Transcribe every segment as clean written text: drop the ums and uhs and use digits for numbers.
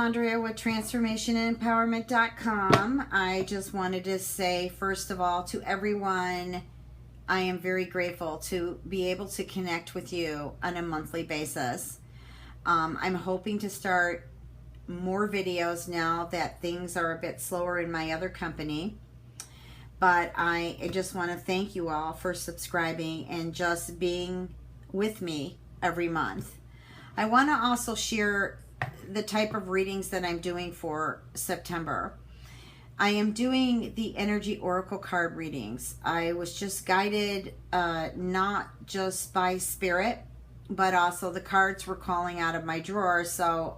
Andrea with transformationandempowerment.com. I just wanted to say, first of all, to everyone, I am very grateful to be able to connect with you on a monthly basis. I'm hoping to start more videos now that things are a bit slower in my other company. But I just want to thank you all for subscribing and just being with me every month. I want to also share the type of readings that I'm doing for September. I am doing the energy oracle card readings. I was just guided not just by spirit, but also the cards were calling out of my drawer, so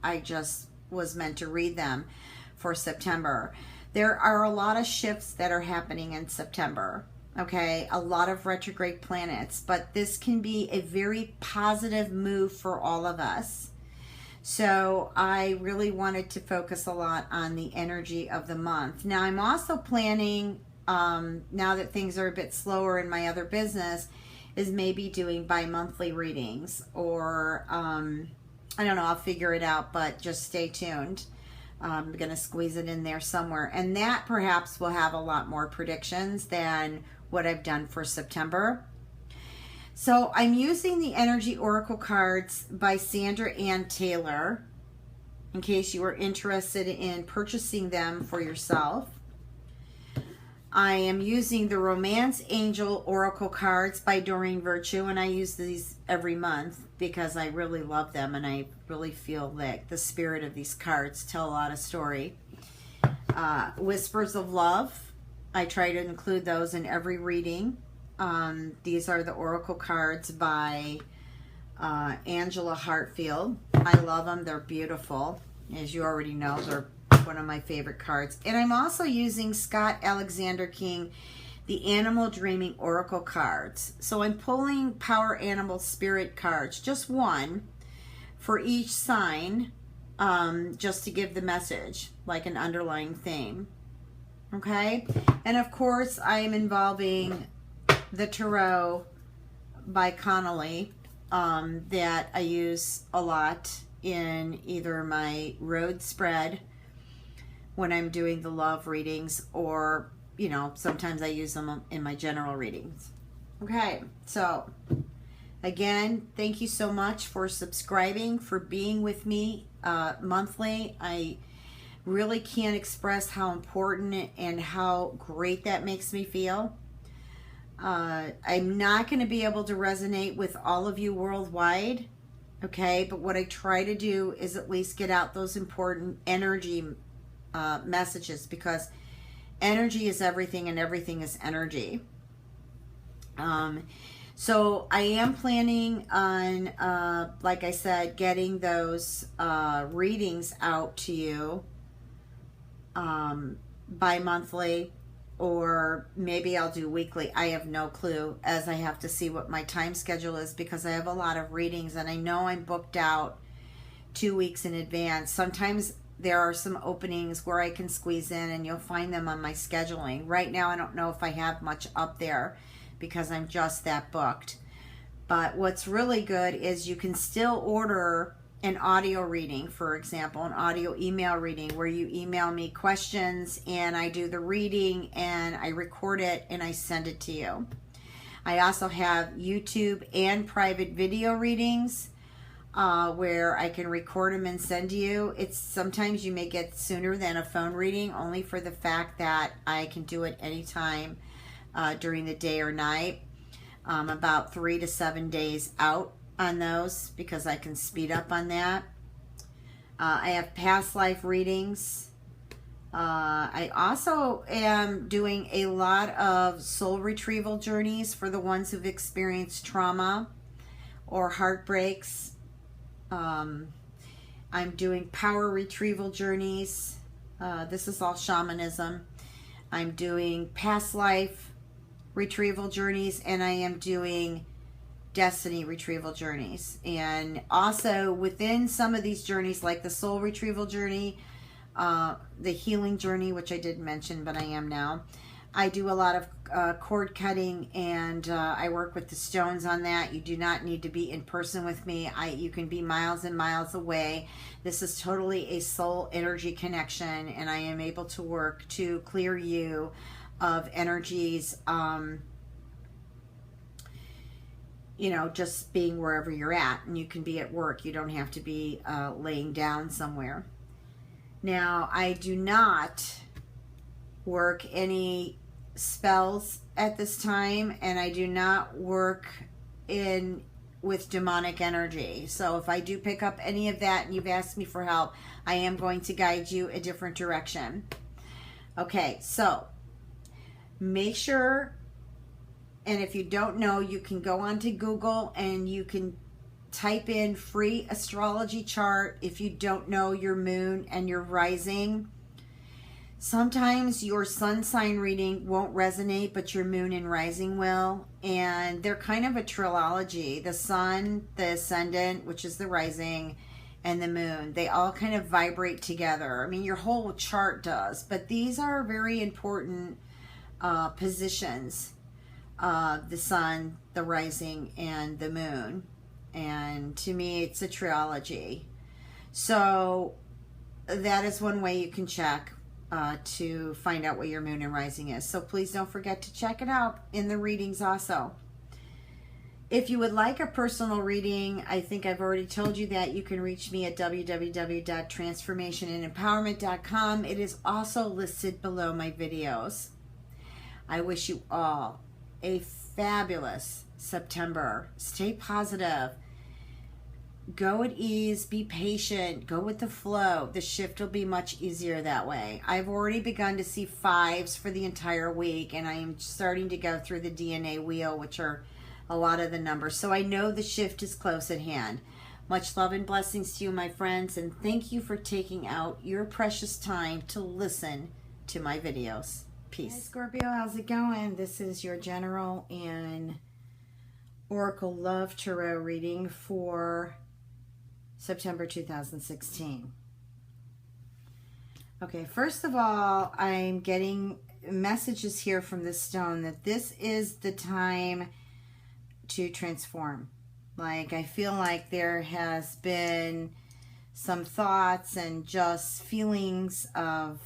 I just was meant to read them for September. There are a lot of shifts that are happening in September. Okay, a lot of retrograde planets, but this can be a very positive move for all of us. So I really wanted to focus a lot on the energy of the month. Now I'm also planning, now that things are a bit slower in my other business, is maybe doing bi-monthly readings, or I don't know, I'll figure it out, but just stay tuned. I'm going to squeeze it in there somewhere, and that perhaps will have a lot more predictions than what I've done for September. So I'm using the Energy Oracle cards by Sandra Ann Taylor, in case you are interested in purchasing them for yourself. I am using the Romance Angel Oracle cards by Doreen Virtue, and I use these every month because I really love them, and I really feel that the spirit of these cards tell a lot of story. Whispers of Love, I try to include those in every reading. These are the Oracle cards by Angela Hartfield. I love them. They're beautiful. As you already know, they're one of my favorite cards. And I'm also using Scott Alexander King, the Animal Dreaming Oracle cards. So I'm pulling Power Animal Spirit cards, just one for each sign, just to give the message, like an underlying theme. Okay? And of course, I am involving the Tarot by Connolly, that I use a lot in either my road spread when I'm doing the love readings, or, you know, sometimes I use them in my general readings. Okay, so again, thank you so much for subscribing, for being with me monthly. I really can't express how important and how great that makes me feel. I'm not going to be able to resonate with all of you worldwide, okay? But what I try to do is at least get out those important energy messages, because energy is everything and everything is energy. So I am planning on, like I said, getting those readings out to you bi-monthly, or maybe I'll do weekly. I have no clue, as I have to see what my time schedule is, because I have a lot of readings and I know I'm booked out 2 weeks in advance. Sometimes there are some openings where I can squeeze in, and you'll find them on my scheduling. Right now I don't know if I have much up there because I'm just that booked. But what's really good is you can still order an audio reading, for example, an audio email reading, where you email me questions and I do the reading and I record it and I send it to you. I also have YouTube and private video readings where I can record them and send to you. It's sometimes you may get sooner than a phone reading, only for the fact that I can do it anytime during the day or night, about 3 to 7 days out on those, because I can speed up on that. I have past life readings. I also am doing a lot of soul retrieval journeys for the ones who've experienced trauma or heartbreaks. I'm doing power retrieval journeys. This is all shamanism. I'm doing past life retrieval journeys, and I am doing destiny retrieval journeys. And also within some of these journeys, like the soul retrieval journey, the healing journey, which I did mention, but I am now, I do a lot of cord cutting, and I work with the stones on that. You do not need to be in person with me. You can be miles and miles away. This is totally a soul energy connection, and I am able to work to clear you of energies, you know, just being wherever you're at. And you can be at work. You don't have to be laying down somewhere. Now, I do not work any spells at this time, and I do not work with demonic energy. So if I do pick up any of that and you've asked me for help, I am going to guide you a different direction. Okay, so make sure, and if you don't know, you can go onto Google and you can type in free astrology chart if you don't know your moon and your rising. Sometimes your sun sign reading won't resonate, but your moon and rising will. And they're kind of a trilogy. The sun, the ascendant, which is the rising, and the moon. They all kind of vibrate together. I mean, your whole chart does. But these are very important positions. The sun, the rising, and the moon. And to me, it's a trilogy. So that is one way you can check to find out what your moon and rising is. So please don't forget to check it out in the readings also. If you would like a personal reading, I think I've already told you that. You can reach me at www.transformationandempowerment.com. It is also listed below my videos. I wish you all a fabulous September. Stay positive. Go at ease, be patient, go with the flow. The shift will be much easier that way. I've already begun to see 5s for the entire week, and I am starting to go through the DNA wheel, which are a lot of the numbers. So I know the shift is close at hand. Much love and blessings to you, my friends, and thank you for taking out your precious time to listen to my videos. Peace. Hi, Scorpio, how's it going? This is your general and Oracle Love Tarot reading for September 2016. Okay, first of all, I'm getting messages here from the stone that this is the time to transform. Like, I feel like there has been some thoughts and just feelings of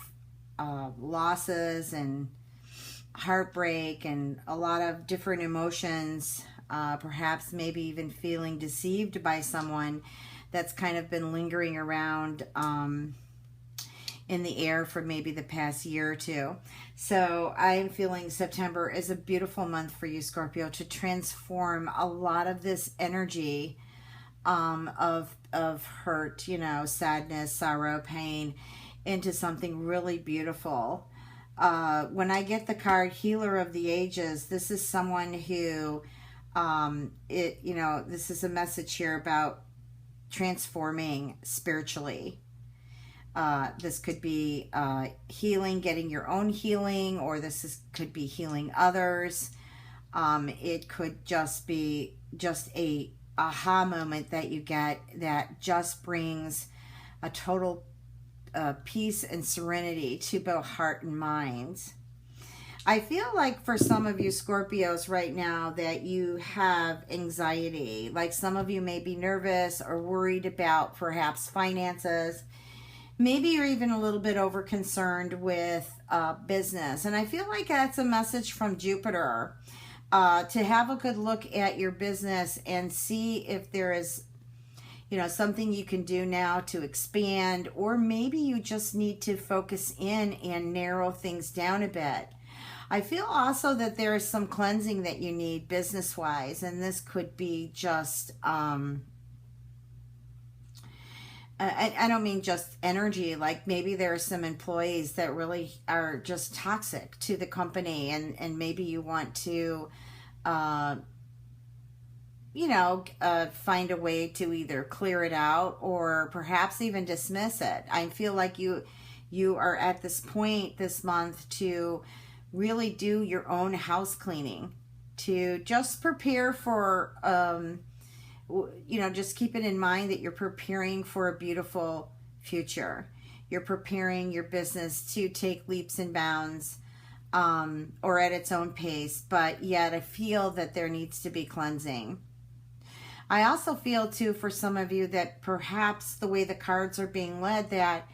losses and heartbreak and a lot of different emotions, perhaps maybe even feeling deceived by someone that's kind of been lingering around in the air for maybe the past year or two. So I'm feeling September is a beautiful month for you, Scorpio, to transform a lot of this energy of hurt, you know, sadness, sorrow, pain, into something really beautiful. When I get the card Healer of the Ages, this is someone who, this is a message here about transforming spiritually. This could be healing, getting your own healing, or could be healing others. It could just be a aha moment that you get that just brings a total peace and serenity to both heart and mind. I feel like for some of you Scorpios right now that you have anxiety. Like some of you may be nervous or worried about perhaps finances. Maybe you're even a little bit over concerned with business. And I feel like that's a message from Jupiter to have a good look at your business and see if there is, you know, something you can do now to expand, or maybe you just need to focus in and narrow things down a bit. I feel also that there is some cleansing that you need business-wise, and this could be just, I don't mean just energy, like maybe there are some employees that really are just toxic to the company, and maybe you want to, find a way to either clear it out or perhaps even dismiss it. I feel like you are at this point this month to really do your own house cleaning, to just prepare for, just keep it in mind that you're preparing for a beautiful future. You're preparing your business to take leaps and bounds. or at its own pace, but yet I feel that there needs to be cleansing. I also feel too, for some of you, that perhaps the way the cards are being led, that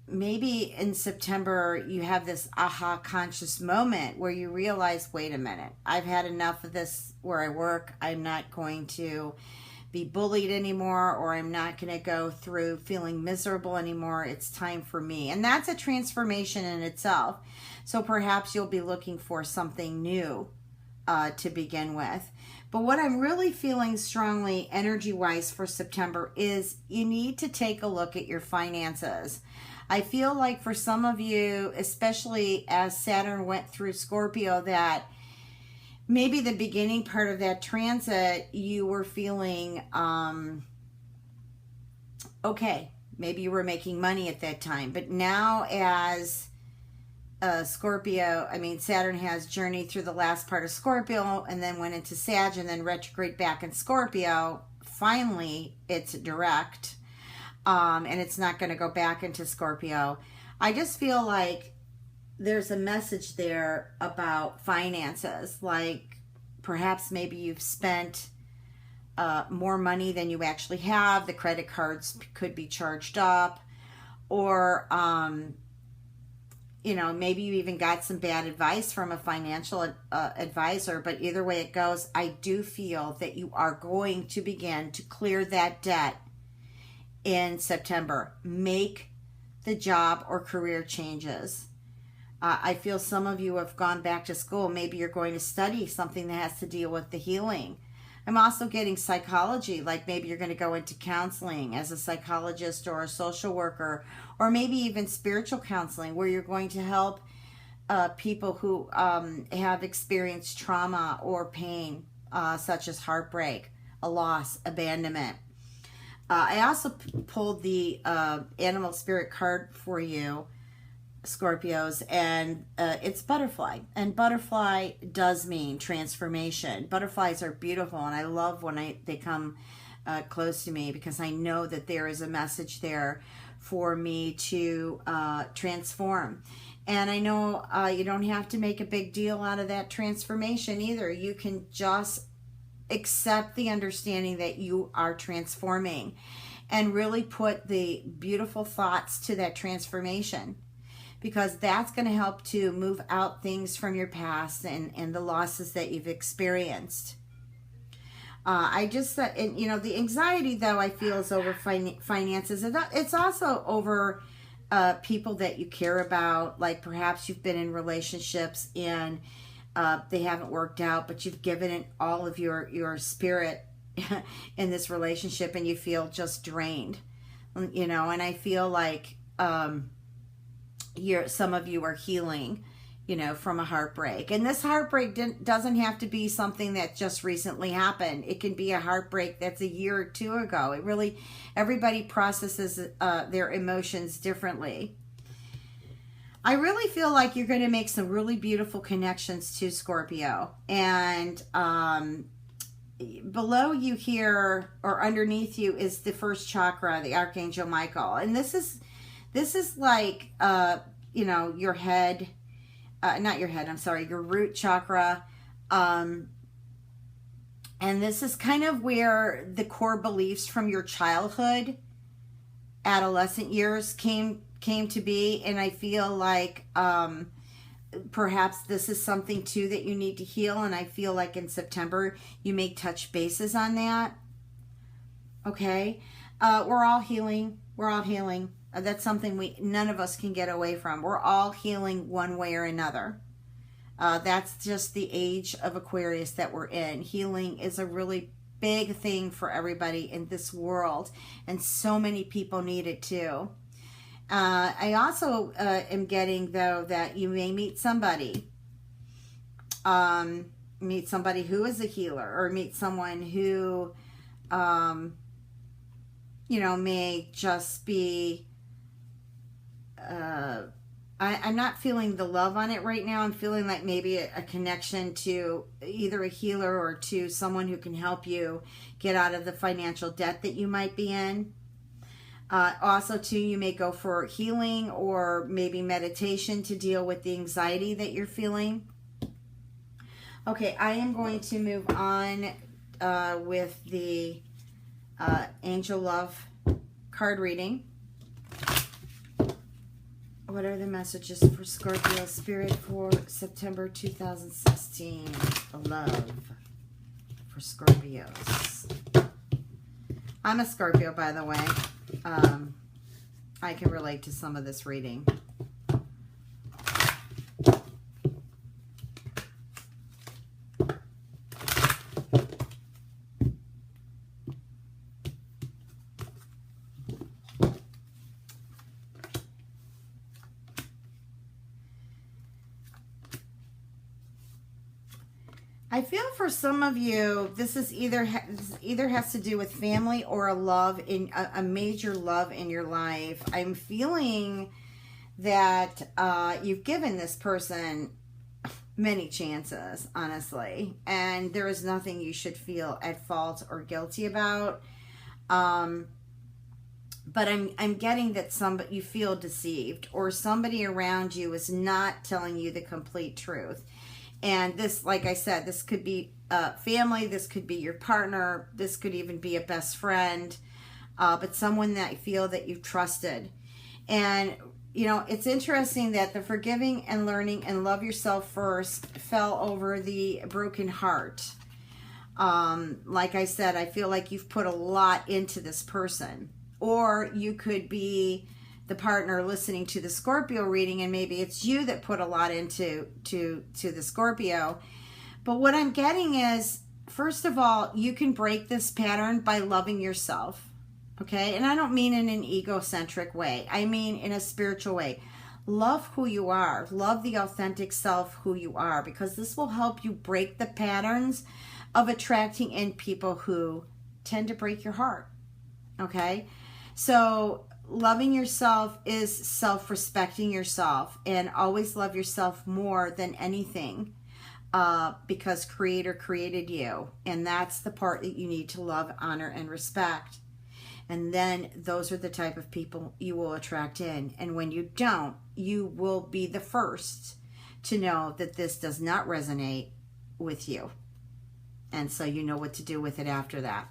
maybe in September you have this aha conscious moment where you realize, wait a minute, I've had enough of this where I work. I'm not going to be bullied anymore, or I'm not going to go through feeling miserable anymore. It's time for me. And that's a transformation in itself. So perhaps you'll be looking for something new to begin with. But what I'm really feeling strongly energy-wise for September is you need to take a look at your finances. I feel like for some of you, especially as Saturn went through Scorpio, that maybe the beginning part of that transit, you were feeling okay. Maybe you were making money at that time. But now as Saturn has journeyed through the last part of Scorpio and then went into Sag and then retrograde back in Scorpio. Finally, it's direct. And it's not going to go back into Scorpio. I just feel like there's a message there about finances. Like perhaps maybe you've spent more money than you actually have. The credit cards could be charged up. Or, maybe you even got some bad advice from a financial advisor. But either way it goes, I do feel that you are going to begin to clear that debt in September. Make the job or career changes. I feel some of you have gone back to school. Maybe you're going to study something that has to deal with the healing. I'm also getting psychology, like maybe you're going to go into counseling as a psychologist or a social worker, or maybe even spiritual counseling, where you're going to help people who have experienced trauma or pain, such as heartbreak, a loss, abandonment. I also pulled the animal spirit card for you, Scorpios, and it's butterfly. And butterfly does mean transformation. Butterflies are beautiful, and I love when they come close to me, because I know that there is a message there for me to transform. And I know you don't have to make a big deal out of that transformation either. You can just accept the understanding that you are transforming and really put the beautiful thoughts to that transformation, because that's going to help to move out things from your past and the losses that you've experienced. The anxiety, though, I feel is over finances. It's also over people that you care about. Like perhaps you've been in relationships and they haven't worked out, but you've given it all of your spirit in this relationship, and you feel just drained. And I feel like some of you are healing, from a heartbreak. And this heartbreak doesn't have to be something that just recently happened. It can be a heartbreak that's a year or two ago. Everybody processes their emotions differently. I really feel like you're going to make some really beautiful connections to Scorpio. And below you here, or underneath you, is the first chakra, the Archangel Michael. And this is like, your head, not your head, I'm sorry, your root chakra. And this is kind of where the core beliefs from your childhood, adolescent years came to be. And I feel like perhaps this is something too that you need to heal. And I feel like in September you may touch bases on that. Okay. We're all healing. That's something none of us can get away from. We're all healing one way or another. That's just the age of Aquarius that we're in. Healing is a really big thing for everybody in this world, and so many people need it too. I also am getting, though, that you may meet somebody. Meet somebody who is a healer, or meet someone who, may just be... I'm not feeling the love on it right now. I'm feeling like maybe a connection to either a healer or to someone who can help you get out of the financial debt that you might be in. Also, too, you may go for healing or maybe meditation to deal with the anxiety that you're feeling. Okay, I am going to move on with the Angel Love card reading. What are the messages for Scorpio Spirit for September 2016? Love for Scorpios. I'm a Scorpio, by the way. I can relate to some of this reading. I feel for some of you, this is either has to do with family or a major love in your life. I'm feeling that you've given this person many chances, honestly, and there is nothing you should feel at fault or guilty about. But I'm getting that you feel deceived, or somebody around you is not telling you the complete truth. And this, like I said, this could be family, this could be your partner, this could even be a best friend, but someone that you feel that you've trusted. And, you know, it's interesting that the forgiving and learning and love yourself first fell over the broken heart. Like I said, I feel like you've put a lot into this person. Or you could be the partner listening to the Scorpio reading, and maybe it's you that put a lot into the Scorpio. But what I'm getting is, first of all, you can break this pattern by loving yourself. Okay? And I don't mean in an egocentric way. I mean in a spiritual way. Love who you are. Love the authentic self who you are, because this will help you break the patterns of attracting in people who tend to break your heart. Okay? So loving yourself is self-respecting yourself, and always love yourself more than anything, because Creator created you, and that's the part that you need to love, honor, and respect. And then those are the type of people you will attract in. And when you don't, you will be the first to know that this does not resonate with you, and so you know what to do with it after that.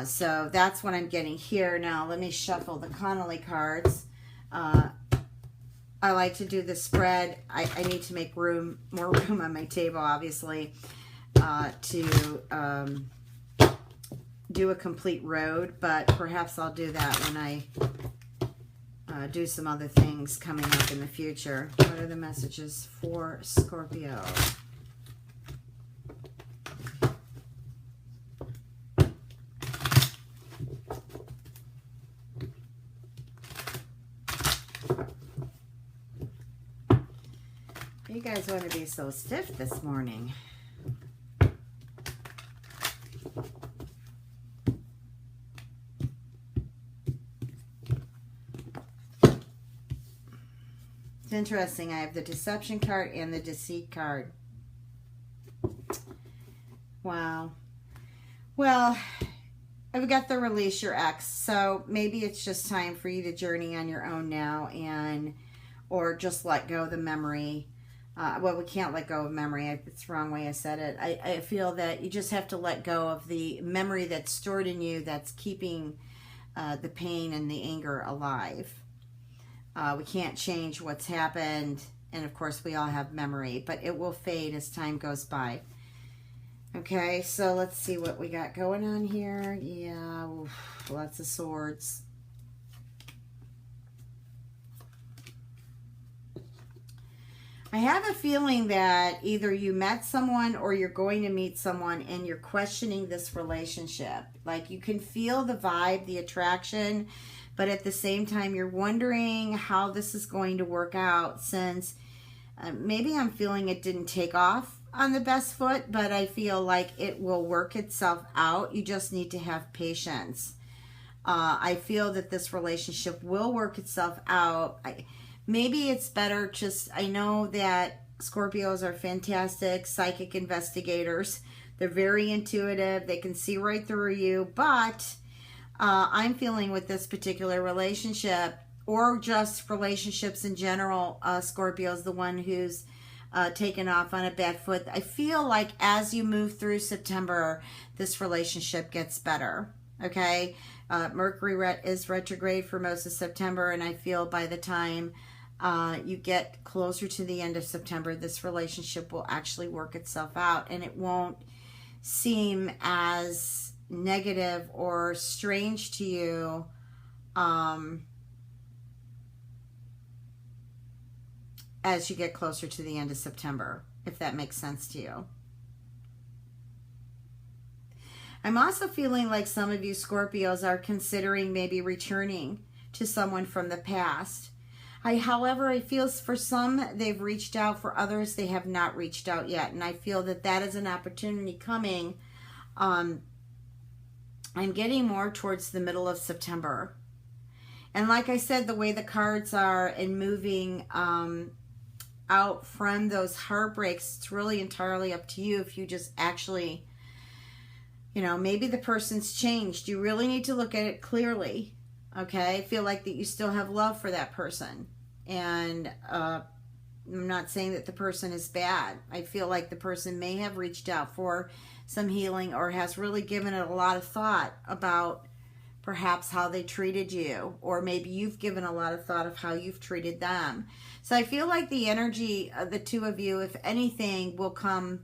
So that's what I'm getting here. Now let me shuffle the Connolly cards. I like to do the spread. I need to make more room on my table, obviously, to do a complete road, but perhaps I'll do that when I do some other things coming up in the future. What are the messages for Scorpio? You guys want to be so stiff this morning. It's interesting. I have the deception card and the deceit card. Wow. Well, I've got the release your ex. So maybe it's just time for you to journey on your own now, or just let go of the memory. Well, we can't let go of memory. It's the wrong way I said it. I feel that you just have to let go of the memory that's stored in you that's keeping the pain and the anger alive. We can't change what's happened. And of course, we all have memory, but it will fade as time goes by. Okay, so let's see what we got going on here. Yeah, lots of swords. I have a feeling that either you met someone or you're going to meet someone and you're questioning this relationship. Like, you can feel the vibe, the attraction, but at the same time you're wondering how this is going to work out, since maybe I'm feeling it didn't take off on the best foot, but I feel like it will work itself out. You just need to have patience. I feel that this relationship will work itself out. Maybe it's better just, I know that Scorpios are fantastic psychic investigators. They're very intuitive. They can see right through you. But I'm feeling with this particular relationship, or just relationships in general, Scorpio is the one who's taken off on a bad foot. I feel like as you move through September, this relationship gets better. Okay, Mercury is retrograde for most of September, and I feel by the time you get closer to the end of September, this relationship will actually work itself out, and it won't seem as negative or strange to you as you get closer to the end of September, if that makes sense to you. I'm also feeling like some of you Scorpios are considering maybe returning to someone from the past. However, I feel for some, they've reached out. For others, they have not reached out yet. And I feel that that is an opportunity coming. I'm getting more towards the middle of September. And like I said, the way the cards are and moving out from those heartbreaks, it's really entirely up to you if you just actually, you know, maybe the person's changed. You really need to look at it clearly. Okay, I feel like that you still have love for that person. And I'm not saying that the person is bad. I feel like the person may have reached out for some healing or has really given it a lot of thought about perhaps how they treated you. Or maybe you've given a lot of thought of how you've treated them. So I feel like the energy of the two of you, if anything, will come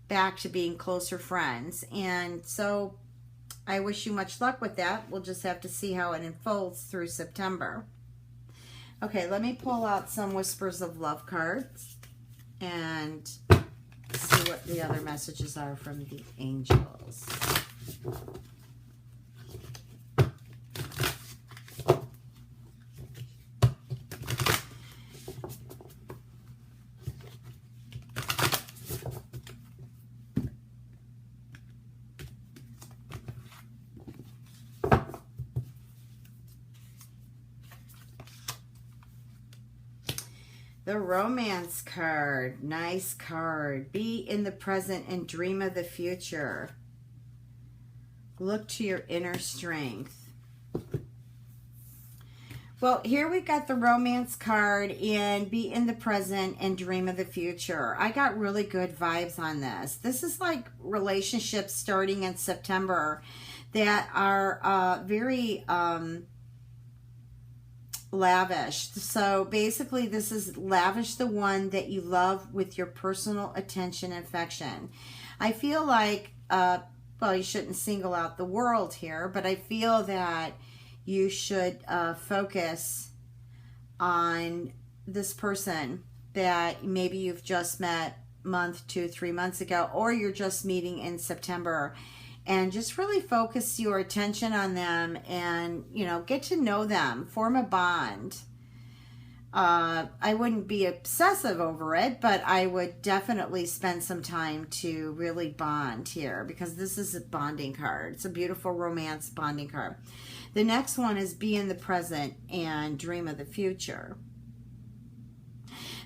back to being closer friends. And so I wish you much luck with that. We'll just have to see how it unfolds through September. Okay, let me pull out some Whispers of Love cards and see what the other messages are from the angels. The Romance card, nice card. Be in the present and dream of the future. Look to your inner strength. Well, here we've got the Romance card and be in the present and dream of the future. I got really good vibes on this. This is like relationships starting in September that are very lavish. So basically this is lavish the one that you love with your personal attention and affection. I feel like, well, you shouldn't single out the world here, but I feel that you should focus on this person that maybe you've just met a month, 2, 3 months ago, or you're just meeting in September. And just really focus your attention on them and, you know, get to know them, form a bond. I wouldn't be obsessive over it, but I would definitely spend some time to really bond here because this is a bonding card. It's a beautiful romance bonding card. The next one is be in the present and dream of the future.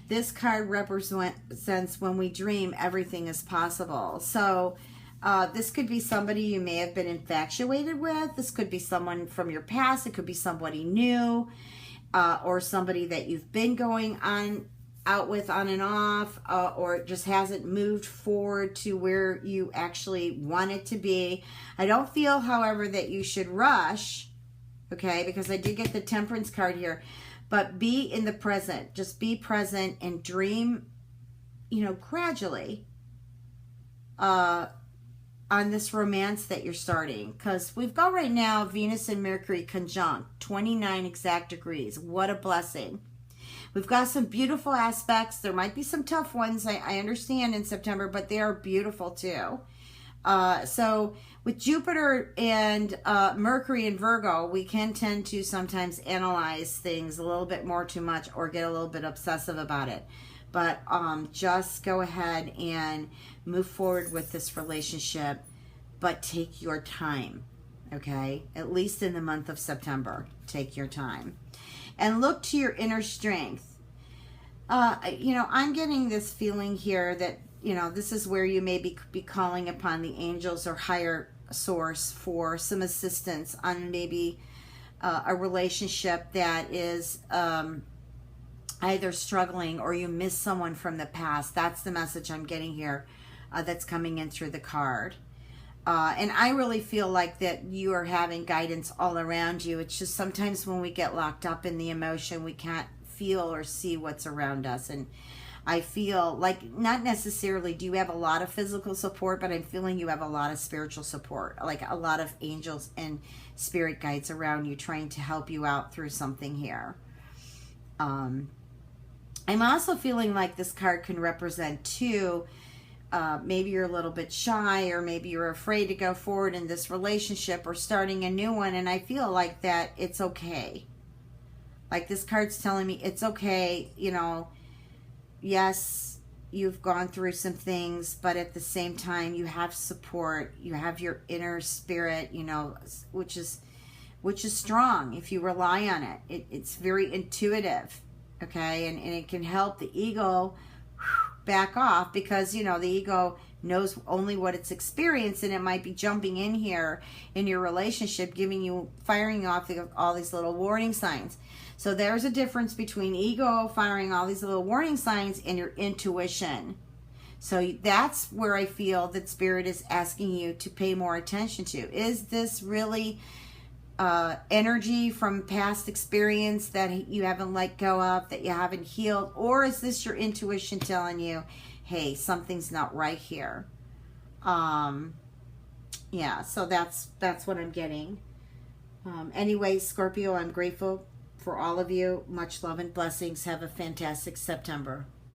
This card represents when we dream, everything is possible. So, this could be somebody you may have been infatuated with. This could be someone from your past. It could be somebody new, or somebody that you've been going out with on and off, or it just hasn't moved forward to where you actually want it to be. I don't feel, however, that you should rush, okay, because I did get the Temperance card here, but be in the present. Just be present and dream, you know, gradually, on this romance that you're starting, because we've got right now Venus and Mercury conjunct 29 exact degrees. What a blessing. We've got some beautiful aspects. There might be some tough ones, I understand, in September, but they are beautiful too. So with Jupiter and Mercury in Virgo, we can tend to sometimes analyze things a little bit more too much or get a little bit obsessive about it. But just go ahead and move forward with this relationship, but take your time, okay? At least in the month of September, take your time. And look to your inner strength. You know, I'm getting this feeling here that, you know, this is where you may be calling upon the angels or higher source for some assistance on maybe a relationship that is either struggling or you miss someone from the past. That's the message I'm getting here that's coming in through the card. And I really feel like that you are having guidance all around you. It's just sometimes when we get locked up in the emotion, we can't feel or see what's around us. And I feel like not necessarily do you have a lot of physical support, but I'm feeling you have a lot of spiritual support, like a lot of angels and spirit guides around you trying to help you out through something here. I'm also feeling like this card can represent too, maybe you're a little bit shy, or maybe you're afraid to go forward in this relationship or starting a new one. And I feel like that it's okay. Like this card's telling me it's okay, you know, yes, you've gone through some things, but at the same time, you have support. You have your inner spirit, you know, which is strong if you rely on it. It's very intuitive, okay? And it can help the ego back off because, you know, the ego knows only what it's experienced, and it might be jumping in here in your relationship, firing off all these little warning signs. So there's a difference between ego firing all these little warning signs and your intuition. So that's where I feel that Spirit is asking you to pay more attention to. Is this really energy from past experience that you haven't let go of, that you haven't healed? Or is this your intuition telling you, hey, something's not right here? Yeah, so that's what I'm getting. Anyway, Scorpio, I'm grateful for all of you. Much love and blessings. Have a fantastic September.